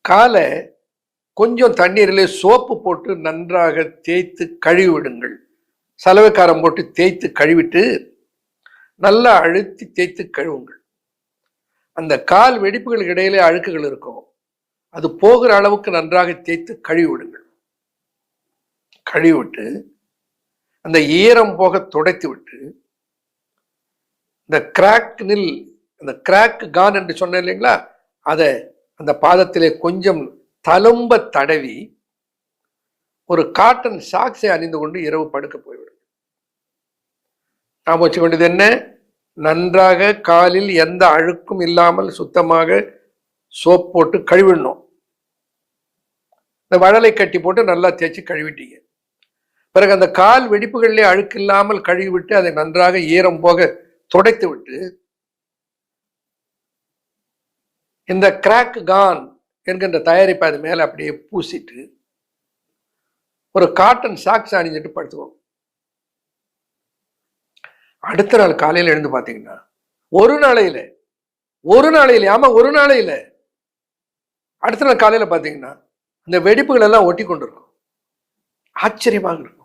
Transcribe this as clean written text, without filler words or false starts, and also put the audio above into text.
காலை கொஞ்சம் தண்ணீரிலே சோப்பு போட்டு நன்றாக தேய்த்து கழுவி விடுங்கள். சலவைக்காரம் போட்டு தேய்த்து கழுவிட்டு நல்லா அழுத்தி தேய்த்து கழுவுங்கள். அந்த கால் வெடிப்புகளுக்கு இடையிலே அழுக்குகள் இருக்கும், அது போகிற அளவுக்கு நன்றாக தேய்த்து கழுவி விடுங்கள். கழுவிவிட்டு அந்த ஈரம் போக துடைத்து விட்டு இந்த கிராக்னில், அந்த கிராக் கான் என்று சொன்னேன் இல்லைங்களா, அதை அந்த பாதத்திலே கொஞ்சம் தழும்ப தடவி ஒரு காட்டன் சாக்ஸை அணிந்து கொண்டு இரவு படுக்க போய்விடும். நாம் வச்சு வேண்டியது என்ன? நன்றாக காலில் எந்த அழுக்கும் இல்லாமல் சுத்தமாக சோப் போட்டு கழுவிடணும். இந்த வழலை கட்டி போட்டு நல்லா தேய்ச்சி கழுவிட்டீங்க. பிறகு அந்த கால் வெடிப்புகளிலே அழுக்கு இல்லாமல் கழுவிவிட்டு அதை நன்றாக ஈரம் போக துடைத்து விட்டு இந்த கிராக் கான் என்கின்ற தயாரிப்பை அது மேல அப்படியே பூசிட்டு ஒரு காட்டன் சாக்ஸ் அணிஞ்சிட்டு படுத்துவோம். அடுத்த நாள் காலையில் எழுந்து பார்த்தீங்கன்னா ஒரு நாளையில அடுத்த நாள் காலையில பார்த்தீங்கன்னா இந்த வெடிப்புகள் எல்லாம் ஒட்டி கொண்டு இருக்கும். ஆச்சரியமாக இருக்கும்.